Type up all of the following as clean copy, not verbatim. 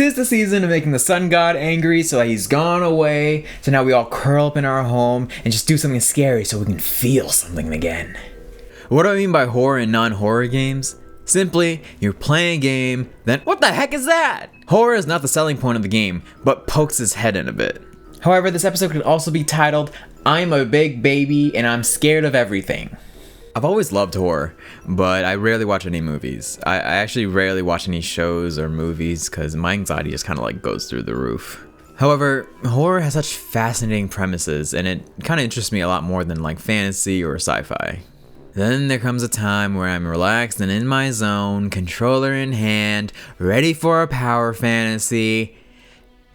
'Tis the season of making the sun god angry, so he's gone away. So now we all curl up in our home and just do something scary so we can feel something again. What do I mean by horror in non-horror games? Simply, you're playing a game, then what the heck is that? Horror is not the selling point of the game, but pokes his head in a bit. However, this episode could also be titled, I'm a big baby and I'm scared of everything. I've always loved horror, but I rarely watch any movies. I actually rarely watch any shows or movies because my anxiety just kind of like goes through the roof. However, horror has such fascinating premises and it kind of interests me a lot more than like fantasy or sci-fi. Then there comes a time where I'm relaxed and in my zone, controller in hand, ready for a power fantasy.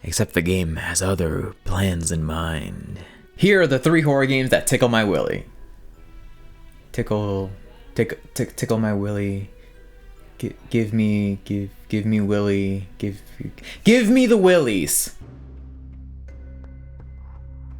Except the game has other plans in mind. Here are the 3 horror games that tickle my willy. Tickle my willy. Give me willy. Give me the willies.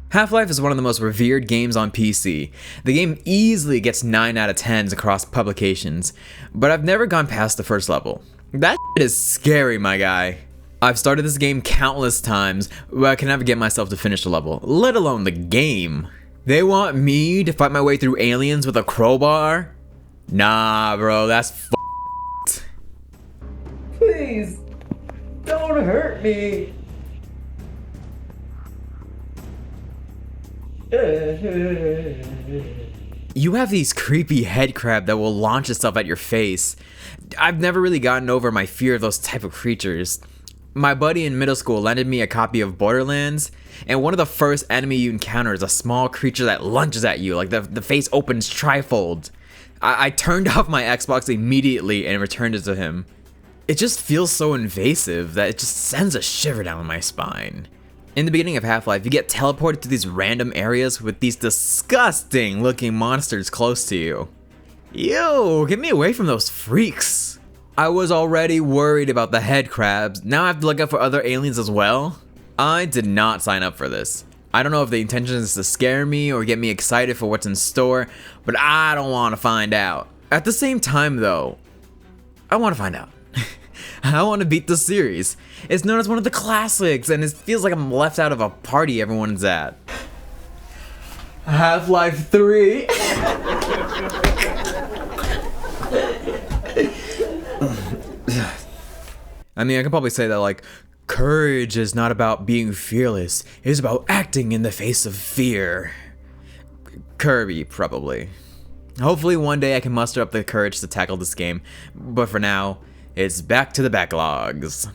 Half-Life is one of the most revered games on PC. The game easily gets 9 out of 10s across publications, but I've never gone past the first level. That is scary, my guy. I've started this game countless times, but I can never get myself to finish the level, let alone the game. They want me to fight my way through aliens with a crowbar? Nah, bro, that's f***ed. Please, don't hurt me. You have these creepy head crab that will launch itself at your face. I've never really gotten over my fear of those type of creatures. My buddy in middle school lended me a copy of Borderlands, and one of the first enemy you encounter is a small creature that lunges at you, like the face opens trifold. I turned off my Xbox immediately and returned it to him. It just feels so invasive that it just sends a shiver down my spine. In the beginning of Half-Life, you get teleported to these random areas with these disgusting looking monsters close to you. Ew, get me away from those freaks. I was already worried about the head crabs, now I have to look out for other aliens as well? I did not sign up for this. I don't know if the intention is to scare me or get me excited for what's in store, but I don't want to find out. At the same time though, I want to find out. I want to beat the series. It's known as one of the classics, and it feels like I'm left out of a party everyone's at. Half-Life 3. I mean, I can probably say that, like, courage is not about being fearless. It is about acting in the face of fear. Kirby, probably. Hopefully one day I can muster up the courage to tackle this game, but for now, it's back to the backlogs.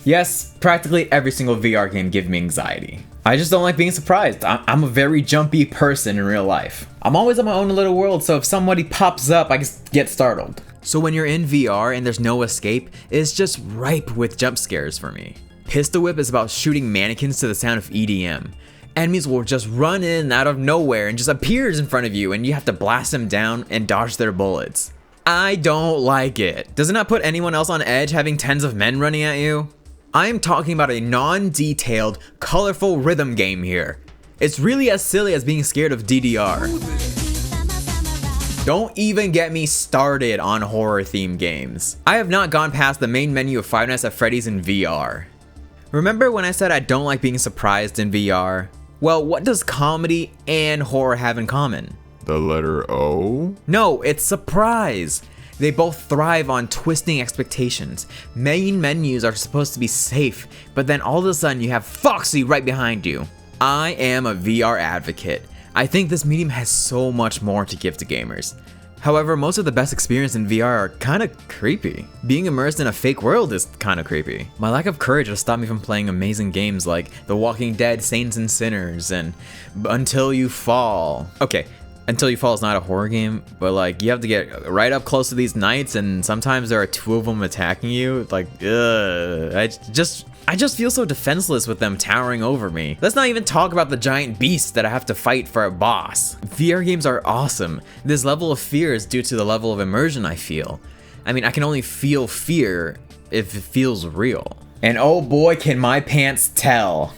Yes, practically every single VR game gives me anxiety. I just don't like being surprised. I'm a very jumpy person in real life. I'm always in my own little world, so if somebody pops up, I just get startled. So when you're in VR and there's no escape, it's just ripe with jump scares for me. Pistol Whip is about shooting mannequins to the sound of EDM. Enemies will just run in out of nowhere and just appears in front of you and you have to blast them down and dodge their bullets. I don't like it. Does it not put anyone else on edge having tens of men running at you? I am talking about a non-detailed, colorful rhythm game here. It's really as silly as being scared of DDR. Don't even get me started on horror-themed games. I have not gone past the main menu of Five Nights at Freddy's in VR. Remember when I said I don't like being surprised in VR? Well, what does comedy and horror have in common? The letter O? No, it's surprise. They both thrive on twisting expectations. Main menus are supposed to be safe, but then all of a sudden you have Foxy right behind you. I am a VR advocate. I think this medium has so much more to give to gamers. However, most of the best experience in VR are kinda creepy. Being immersed in a fake world is kinda creepy. My lack of courage has stopped me from playing amazing games like The Walking Dead, Saints and Sinners, and Until You Fall. Okay, Until You Fall is not a horror game, but like you have to get right up close to these knights and sometimes there are 2 of them attacking you. Like, I just feel so defenseless with them towering over me. Let's not even talk about the giant beasts that I have to fight for a boss. VR games are awesome. This level of fear is due to the level of immersion I feel. I mean, I can only feel fear if it feels real. And oh boy, can my pants tell.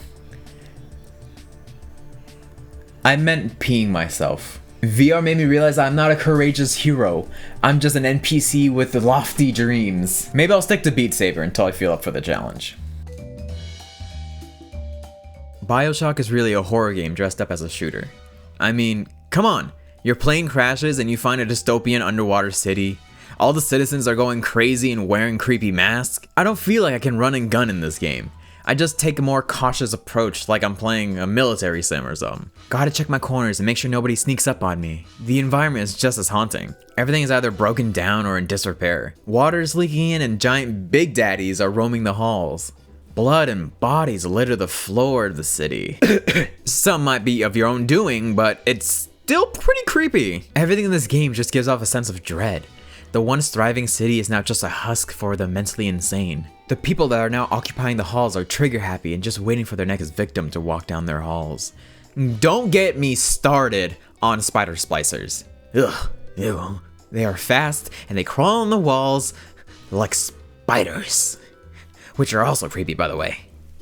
I meant peeing myself. VR made me realize I'm not a courageous hero. I'm just an NPC with lofty dreams. Maybe I'll stick to Beat Saber until I feel up for the challenge. BioShock is really a horror game dressed up as a shooter. I mean, come on. Your plane crashes and you find a dystopian underwater city. All the citizens are going crazy and wearing creepy masks. I don't feel like I can run and gun in this game. I just take a more cautious approach, like I'm playing a military sim or something. Gotta check my corners and make sure nobody sneaks up on me. The environment is just as haunting. Everything is either broken down or in disrepair. Water is leaking in and giant big daddies are roaming the halls. Blood and bodies litter the floor of the city. Some might be of your own doing, but it's still pretty creepy. Everything in this game just gives off a sense of dread. The once thriving city is now just a husk for the mentally insane. The people that are now occupying the halls are trigger happy and just waiting for their next victim to walk down their halls. Don't get me started on spider splicers. Ugh, ew. They are fast and they crawl on the walls like spiders. Which are also creepy, by the way.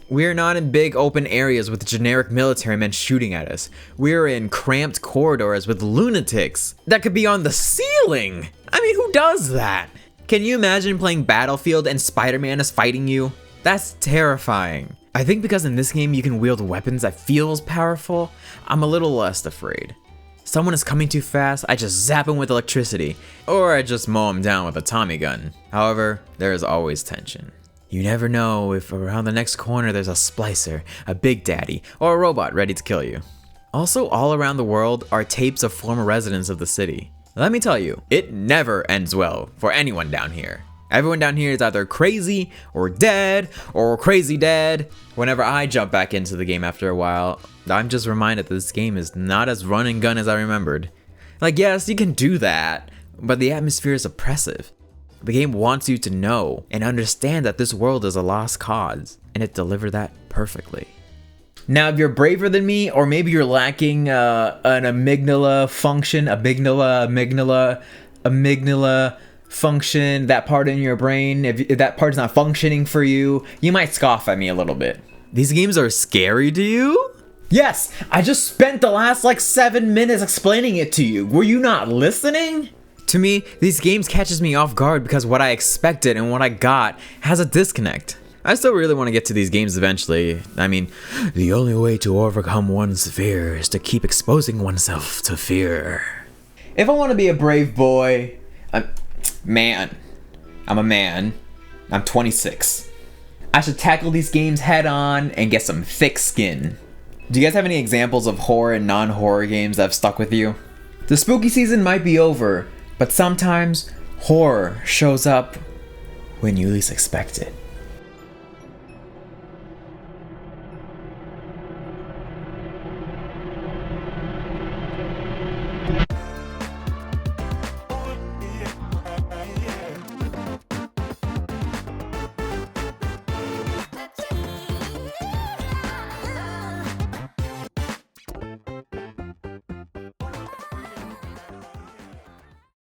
We're not in big open areas with generic military men shooting at us. We're in cramped corridors with lunatics that could be on the ceiling. I mean, who does that? Can you imagine playing Battlefield and Spider-Man is fighting you? That's terrifying. I think because in this game you can wield weapons that feels powerful, I'm a little less afraid. Someone is coming too fast, I just zap him with electricity, or I just mow him down with a Tommy gun. However, there is always tension. You never know if around the next corner there's a splicer, a big daddy, or a robot ready to kill you. Also, all around the world are tapes of former residents of the city. Let me tell you, it never ends well for anyone down here. Everyone down here is either crazy or crazy dead. Whenever I jump back into the game after a while, I'm just reminded that this game is not as run and gun as I remembered. Like, yes, you can do that, but the atmosphere is oppressive. The game wants you to know and understand that this world is a lost cause, and it delivered that perfectly. Now, if you're braver than me, or maybe you're lacking an amygdala function, that part in your brain, if that part's not functioning for you, you might scoff at me a little bit. These games are scary to you? Yes, I just spent the last 7 minutes explaining it to you. Were you not listening? To me, these games catches me off guard because what I expected and what I got has a disconnect. I still really want to get to these games eventually. I mean, the only way to overcome one's fear is to keep exposing oneself to fear. If I want to be a brave boy, I'm a man. I'm 26. I should tackle these games head on and get some thick skin. Do you guys have any examples of horror and non-horror games that have stuck with you? The spooky season might be over, but sometimes horror shows up when you least expect it.